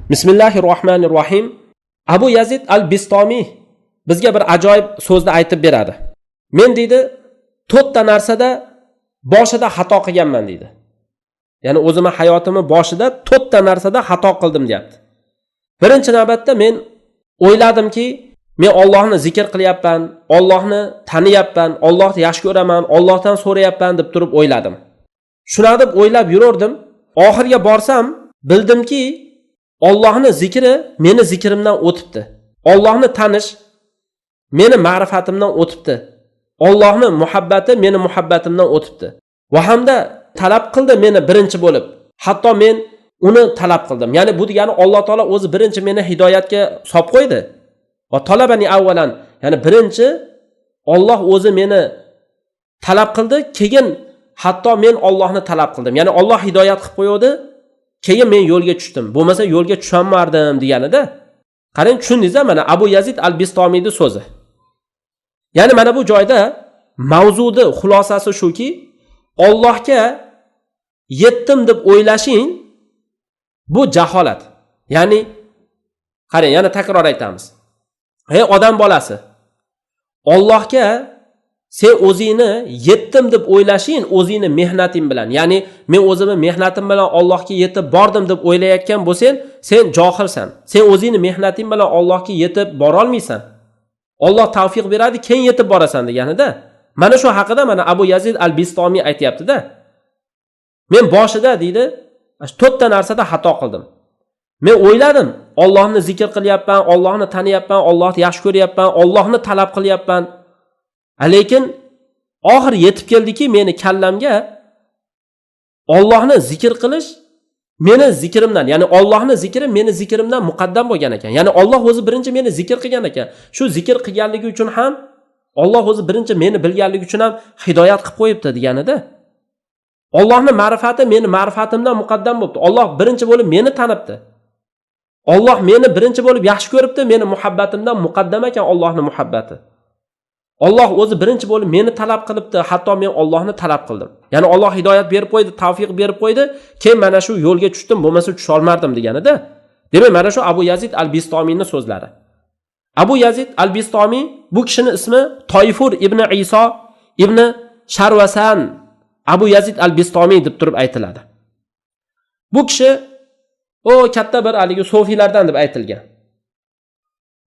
Bismillahirrohmanirrohim. Abu Yazid al-Bistomiy bizga bir ajoyib so'zni aytib beradi. Men deydi, to'rtta narsada boshida xato qilganman deydi. Ya'ni o'zimning hayotimning boshida to'rtta narsada xato qildim deyapti. Birinchi navbatda men o'yladimki, men Allohni zikr qilyapman, Allohni taniyapman, Allohni yaxshi ko'raman, Allohdan so'rayapman deb turib o'yladim. Shuna deb o'ylab yurardim. Oxirga borsam, bildimki, Allohni zikri meni zikrimdan o'tibdi. Allohni tanish meni ma'rifatimdan o'tibdi. Allohni muhabbati meni muhabbatimdan o'tibdi. Va hamda talab qildi meni birinchi bo'lib. Hatto men uni talab qildim. Ya'ni bu degani Alloh taolo o'zi birinchi meni hidoyatga solib qo'ydi. Va talabani avvalan, ya'ni birinchi Alloh o'zi meni talab qildi, keyin hatto men Allohni talab qildim. Ya'ni Alloh hidoyat qilib qo'ydi, keyin men yo'lga tushdim. Bo'lmasa yo'lga tushamardim deganida. Qarang, tushundingiz-a? Mana Abu Yazid al-Bistomiyning so'zi. Ya'ni mana bu joyda mavzudi xulosasi shuki, Allohga yetdim deb o'ylashing bu jaholat. Ya'ni qarang, yana takror aytamiz. Ey odam bolasi, Allohga sen o'zingni yetdim deb o'ylashing o'zingni mehnating bilan. Ya'ni men o'zimni mehnatim bilan Allohga yetib bordim deb o'ylayotgan bo'lsang, sen johilsan. Sen o'zingni mehnating bilan Allohga yetib bora olmaysan. Alloh tavfiq beradi, keyin yetib borasan deganida. Mana shu haqida mana Abu Yazid al-Bistomiy aytayapti-da. Men boshida deydi, to'rtta narsada xato qildim. Men o'yladim, Allohni zikr qilyapman, Allohni taniyapman, Allohni yaxshi ko'ryapman, Allohni talab qilyapman. Lekin oxir yetib keldiki, meni kallamga Allohni zikr qilish meni zikrimdan, ya'ni Allohni zikri meni zikrimdan muqaddam bo'lgan ekan. Ya'ni Alloh o'zi birinchi meni zikr qilgan ekan. Shu zikr qilganligi uchun ham Alloh o'zi birinchi meni bilganligi uchun ham hidoyat qilib qo'yibdi deganida. Allohning ma'rifati meni ma'rifatimdan muqaddam bo'libdi. Alloh birinchi bo'lib meni tanibdi. Alloh meni birinchi bo'lib yaxshi ko'ribdi, meni muhabbatimdan muqaddam ekan Allohning muhabbati. Alloh o'zi birinchi bo'lib meni talab qilibdi, hatto men Allohni talab qildim. Ya'ni Alloh hidoyat berib qo'ydi, tavfiq berib qo'ydi, keyin mana shu yo'lga tushdim, bo'lmasa tusha olmardim deganida. Demak, mana shu Abu Yazid al-Bistomiyning so'zlari. Abu Yazid al-Bistomiy bu kishining ismi Toyfur ibn Iso ibn Sharvasan Abu Yazid al-Bistomiy deb turib aytiladi. Bu kishi katta bir haligi sufiylardan deb aytilgan.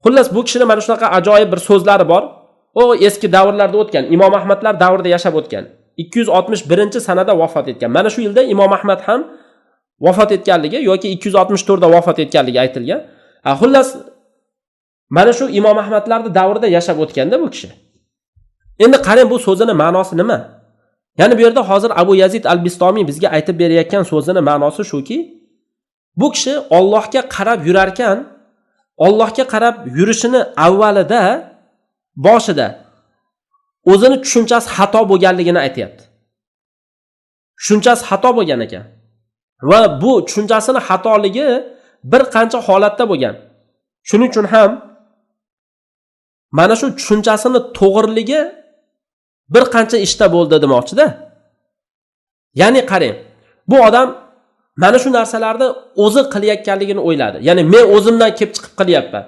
Xullas, bu kishining mana shunaqa ajoyib bir so'zlari bor. Eski davrlarda o'tgan, Imom Ahmadlar davrida yashab o'tgan. 261-sanada vafot etgan. Mana shu yilda Imom Ahmad ham vafot etganligi yoki 264 da vafot etganligi aytilgan. Xullas, mana shu Imom Ahmadlarning davrida yashab o'tganda bu kishi. Endi qarang, bu so'zining ma'nosi nima? Ya'ni bu yerda hozir Abu Yazid al-Bistomiy bizga aytib berayotgan so'zining ma'nosi shuki, bu kishi Allohga qarab yurarkan, Allohga qarab yurishini avvalida boshida o'zini tushunchasi xato bo'lganligini aytayapti. Tushunchasi xato bo'lgan ekan. Va bu tushunchasining xatoligi bir qancha holatda bo'lgan. Shuning uchun ham mana shu tushunchasining to'g'riligi bir qancha ishda bo'ldi demoqchi-da. Ya'ni qarang, bu odam mana shu narsalarni o'zi qilayotganligini o'yladi. Ya'ni men o'zimdan kelib chiqib qilyapman.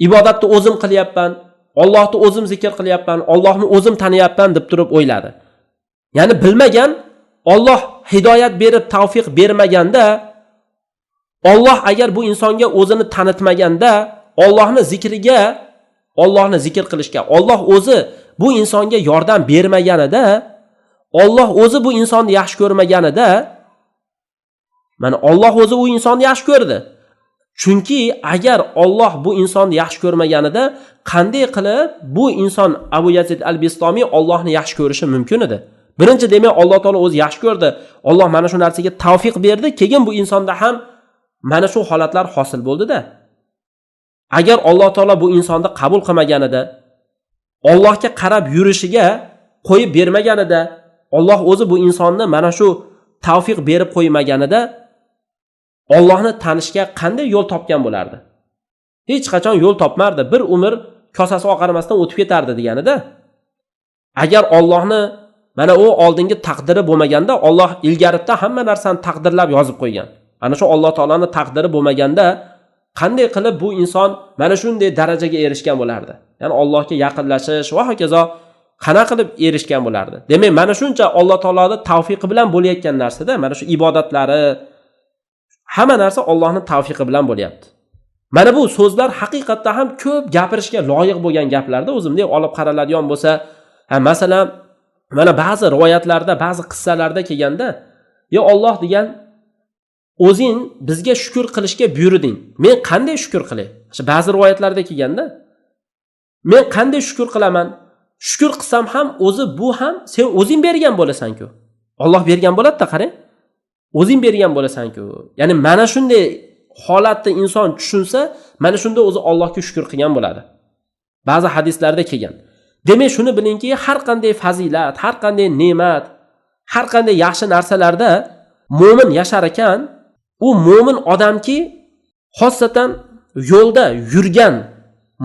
Ibodatni o'zim qilyapman. Allohni o'zim zikr qilyapman, Allohni o'zim taniyapman deb turib o'yladi. Ya'ni bilmagan, Alloh hidoyat berib tavfiq bermaganda, Alloh agar bu insonga o'zini tanitmaganda, Allohni zikriga, Allohni zikr qilishga, Alloh o'zi bu insonga yordam bermaganida, Alloh o'zi bu insonni yaxshi ko'rmaganida, mana Alloh o'zi u insonni yaxshi ko'rdi. Chunki agar Alloh bu insonni yaxshi ko'rmaganida, qanday qilib bu inson Abu Yazid al-Bistomiy Allohni yaxshi ko'rishi mumkin edi? Birinchi demak, Alloh taolo o'zi yaxshi ko'rdi. Alloh mana shu narsaga tavfiq berdi, keyin bu insonda ham mana shu holatlar hosil bo'ldi-da. Agar Alloh taolo bu insonni qabul qilmaganida, Allohga qarab yurishiga qo'yib bermaganida, Alloh o'zi bu insonni mana shu tavfiq berib qo'ymaganida, Allohni tanishga qanday yo'l topgan bo'lardi? Hech qachon yo'l topmardi. Bir umr kosasi oqarmasdan o'tib ketardi deganida. Agar Allohni mana u oldingi taqdiri bo'lmaganda, Alloh ilgarida hamma narsani taqdirlab yozib qo'ygan. Ana shu Alloh taolaning taqdiri bo'lmaganda qanday qilib bu inson mana shunday darajaga erishgan bo'lardi? Ya'ni Allohga yaqinlashish va hokazo qanaqa qilib erishgan bo'lardi? Demak, mana shuncha Alloh taoloning tavfiqi bilan bo'layotgan narsada, mana shu ibodatlari hamma narsa Allohning tavfiqi bilan bo'lyapti. Mana bu so'zlar haqiqatda ham ko'p gapirishga loyiq bo'lgan gaplarda o'zimdek olib qaraladigan bo'lsa, masalan, mana ba'zi rivoyatlarda, ba'zi qissalarda kelganda, "Ya Alloh degan, o'zing bizga shukr qilishga buyurding. Men qanday shukr qilay?" Ba'zi rivoyatlarda kelganda, "Men qanday shukr qilaman? Shukr qilsam ham bu ham sen o'zing bergan bo'lasan-ku. Alloh bergan bo'ladi-da, qarang. O'zing bergan bo'lasan-ku." Ya'ni mana shunday holatda inson tushunsa, mana shunda o'zi Allohga shukr qilgan bo'ladi. Ba'zi hadislarda kelgan. Demak, shuni bilingki, har qanday fazilat, har qanday ne'mat, har qanday yaxshi narsalarda mo'min yashar ekan, u mo'min odamki, xossatan yo'lda yurgan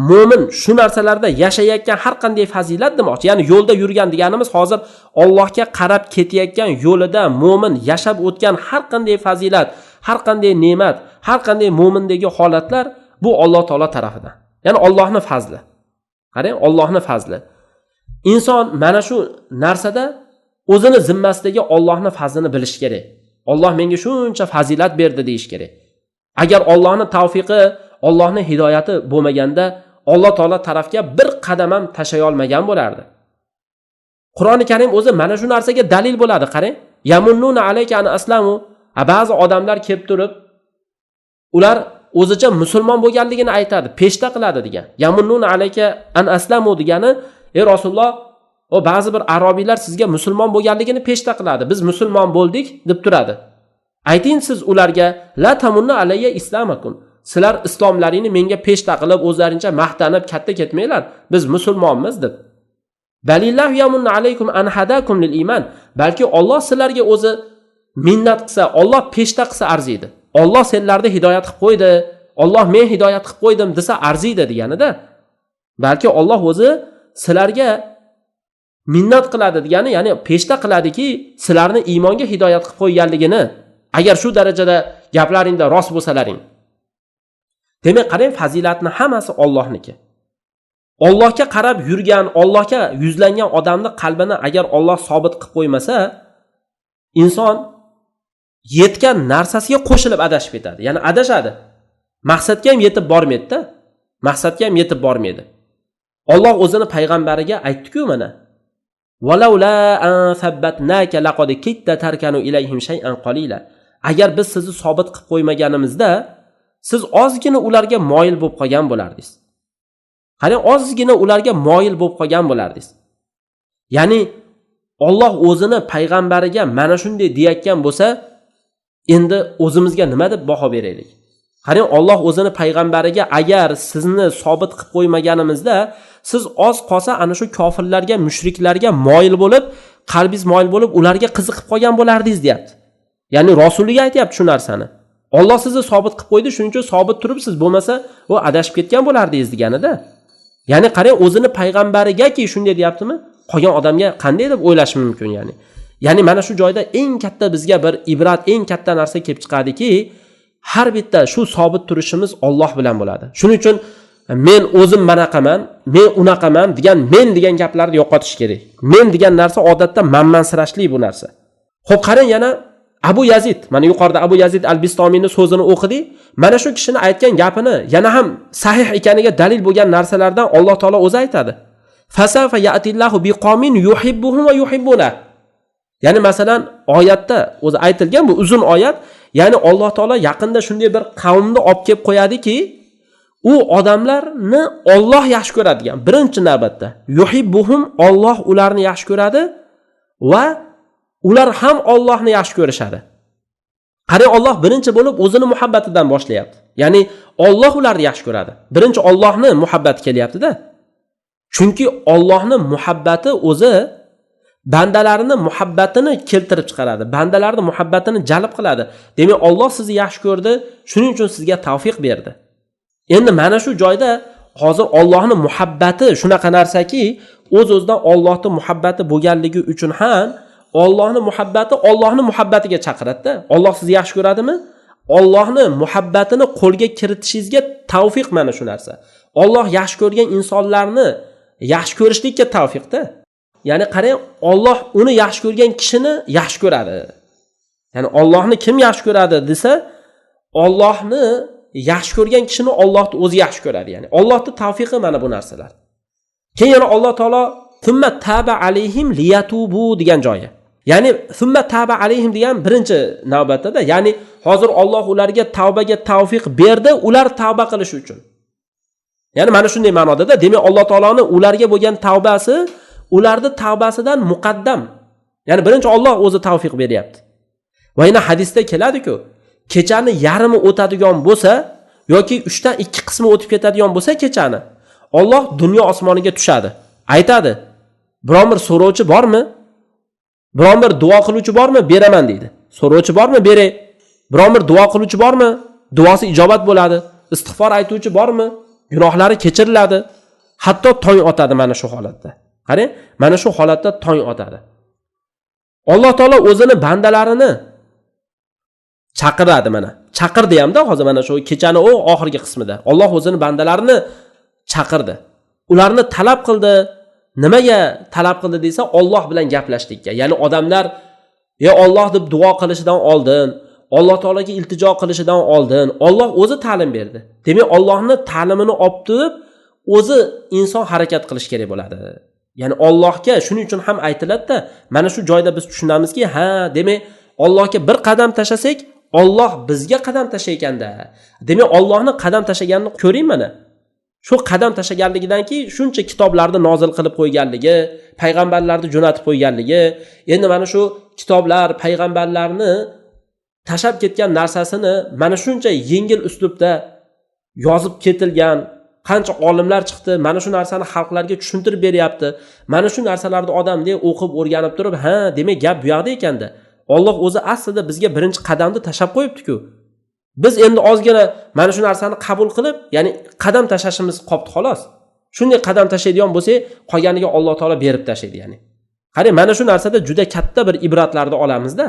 mo'min shu narsalarda yashayotgan har qanday fazilat demoqchi. Ya'ni yo'lda yurgan deganimiz hozir Allohga qarab ketayotgan yo'lida mo'min yashab o'tgan har qanday fazilat, har qanday ne'mat, har qanday mo'mindagi holatlar bu Alloh taolo tarafidan. Ya'ni Allohning fazli. Qarang, Allohning fazli. Inson mana shu narsada o'zini zimmasidagi Allohning fazlini bilish kerak. Alloh menga shuncha fazilat berdi deyish kerak. Agar Allohning tavfiqi, Allohning hidoyati bo'lmaganda, Alloh taolo tarafga bir qadam ham tashay olmagan bo'lardi. Qur'oni Karim o'zi mana shu narsaga dalil bo'ladi, qarang. Yamunnuna alayka an aslamu. Ba'zi odamlar kelib turib, ular o'zicha musulmon bo'lganligini aytadi, peshta qiladi degan. Yamunnuna alayka an aslamu degani, ey Rasululloh, o ba'zi bir arabiylar sizga musulmon bo'lganligini peshta qiladi. Biz musulmon bo'ldik deb turadi. Ayting siz ularga, la tamunna alayya islamakum. Sizlar islomlaringni menga peshta qilib, o'zlarincha maqtanib katta ketmanglar. Biz musulmonmiz deb. Balillahu yamunna alaykum an hadakum lil iman. Balki Alloh sizlarga o'zi minnat qilsa, Alloh peshta qilsa arziydi. Alloh senlarni hidoyat qilib qo'ydi. Alloh men hidoyat qilib qo'ydim desa arziydi deganida. Balki Alloh o'zi sizlarga minnat qiladi degani, ya'ni peshta qiladiki, sizlarni iymonga hidoyat qilib qo'yganligini, agar shu darajada gaplaringda rost bo'lsalaring. Demak, qarang, fazilatni hammasi Allohniki. Allohga qarab yurgan, Allohga yuzlangan odamning qalbini agar Alloh sobit qilib qo'ymasa, inson yetgan narsasiga qo'shilib adashib ketadi. Ya'ni adashadi. Maqsadga ham yetib bormaydi-da. Maqsadga ham yetib bormaydi. Alloh o'zini payg'ambariga aytdi-ku mana. Walaula an sabbatnaka laqad kitta tarkanu ilayhim shay'an qalila. Agar biz sizni sobit qilib qo'ymaganimizda, siz ozgina ularga moyil bo'lib qolgan bo'lardingiz. Qarang, ozgina ularga moyil bo'lib qolgan bo'lardingiz. Ya'ni Alloh o'zini payg'ambariga mana shunday deyotgan bo'lsa, endi o'zimizga nima deb baho beraylik? Qarang, Alloh o'zini payg'ambariga agar sizni sobit qilib qo'ymaganimizda, siz oz qolsa ana shu kofirlarga, mushriklarga moyil bo'lib, qalbingiz moyil bo'lib, ularga qiziqib qolgan bo'lardingiz, deyapti. Ya'ni Rasuliga aytayapti shu narsani. Alloh sizni sobit qilib qo'ydi, shuning uchun sobit turibsiz, bo'lmasa u adashib ketgan bo'lardingiz deganida. Ya'ni qarang, o'zini payg'ambarigaki shunday deyaptimi? Qolgan odamga qanday deb o'ylash mumkin yani? Ya'ni mana shu joyda eng katta bizga bir ibrat, eng katta narsa kelib chiqadiki, har bitta shu sobit turishimiz Alloh bilan bo'ladi. Shuning uchun men o'zim manaqaman, men unaqaman degan gaplarni yo'qotish kerak. Men degan narsa odatda manmansirashlik bu narsa. Xo'p, qarang, yana Abu Yazid, mana yuqorida Abu Yazid al-Bistomiyning so'zini o'qidik. Mana shu kishining aytgan gapini yana ham sahih ekaniga dalil bo'lgan narsalardan Alloh taolo o'zi aytadi. Fasafa ya'tillahu biqomin yuhibbuhum va yuhibbuna. Ya'ni masalan oyatda o'zi aytilgan bu uzun oyat, ya'ni Alloh taolo yaqinda shunday bir qavmni olib kelib qo'yadiki, u odamlarni Alloh yaxshi ko'radigan. Birinchi navbatda yuhibbuhum, Alloh ularni yaxshi ko'radi va ular ham Allohni yaxshi ko'rishadi. Qarang, Alloh birinchi bo'lib o'zini muhabbatidan boshlayapti. Ya'ni Alloh ularni yaxshi ko'radi. Birinchi Allohni muhabbati kelyapti-da. Chunki Allohning muhabbati o'zi bandalarini muhabbatini keltirib chiqaradi. Bandalarning muhabbatini jalb qiladi. Demak, Alloh sizni yaxshi ko'rdi, shuning uchun sizga tavfiq berdi. Endi mana shu joyda hozir Allohning muhabbati shunaqa narsaki, o'z-o'zidan Allohning muhabbati bo'lganligi uchun ham Allohning muhabbati Allohning muhabbatiga chaqiradi-da. Alloh sizni yaxshi ko'radimi? Allohni muhabbatini qo'lga kiritishingizga tavfiq mana shu narsa. Alloh yaxshi ko'rgan insonlarni yaxshi ko'rishlikka tavfiqda. Ya'ni qarang, Alloh uni yaxshi ko'rgan kishini yaxshi ko'radi. Ya'ni Allohni kim yaxshi ko'radi desa, Allohni yaxshi ko'rgan kishini Allohni o'zi yaxshi ko'radi. Ya'ni Allohning tavfiqi mana bu narsalar. Keyin yana Alloh taolo thumma taba alayhim liyatubu degan joyi. Ya'ni thumma taba alayhim degan birinchi navbatda, ya'ni hozir Alloh ularga tavbaga tavfiq berdi, ular tavba qilish uchun. Ya'ni mana shunday ma'noda, demak Alloh taoloning ularga bo'lgan tavbasi ularning tavbasidan muqaddam. Ya'ni birinchi Alloh o'zi tavfiq beryapti. Va yana hadisda keladi-ku, kechani yarmi o'tadigan bo'lsa yoki 3 dan 2 qismi o'tib ketadigan bo'lsa kechani, Alloh dunyo osmoniga tushadi. Aytadi: "Biron bir so'rovchi bormi? Biron bir duo qiluvchi bormi? Beraman" deydi. So'rovchi bormi? Beray. Biron bir duo qiluvchi bormi? Duosi ijobat bo'ladi. Istig'for aytuvchi bormi? Gunohlari kechiriladi. Hatto tong otadi mana shu holatda. Qarang, mana shu holatda tong otadi. Alloh taolo o'zini bandalarini chaqiradi mana. Chaqirdi hamda hozir mana shu kechani oxirgi qismida. Alloh o'zini bandalarini chaqirdi. Ularni talab qildi. Nimaga talab qildi desa, Alloh bilan gaplashishga. Ya'ni odamlar Alloh deb duo qilishidan oldin, Alloh taolaga iltijo qilishidan oldin Alloh o'zi ta'lim berdi. Demak, Allohning ta'limini olib turib, o'zi inson harakat qilish kerak bo'ladi. Ya'ni Allohga shuning uchun ham aytiladi-da, mana shu joyda biz tushunamizki, demak, Allohga bir qadam tashlasak, Alloh bizga qadam tashlayotganda. Demak, Allohning qadam tashlaganini ko'ring mana. Shu qadam tashlaganligidanki shuncha kitoblarni nozil qilib qo'yganligi, payg'ambarlarni jo'natib qo'yganligi, endi mana shu kitoblar, payg'ambarlarni tashab ketgan narsasini mana shuncha yengil uslubda yozib ketilgan, qancha olimlar chiqdi, mana shu narsani xalqlarga tushuntirib beryapti. Mana shu narsalarni odamlar o'qib, o'rganib turib, demak gap bu yoqda ekanda. Alloh o'zi aslida bizga birinchi qadamni tashab qo'yibdi-ku. Biz endi ozgina mana shu narsani qabul qilib, ya'ni qadam tashashimiz qopti xolos. Shunday qadam tashlaydigan bo'lsak, qolganiga Alloh taolo berib tashlaydi, ya'ni. Qarang, mana shu narsada juda katta bir ibratlarni olamiz-da.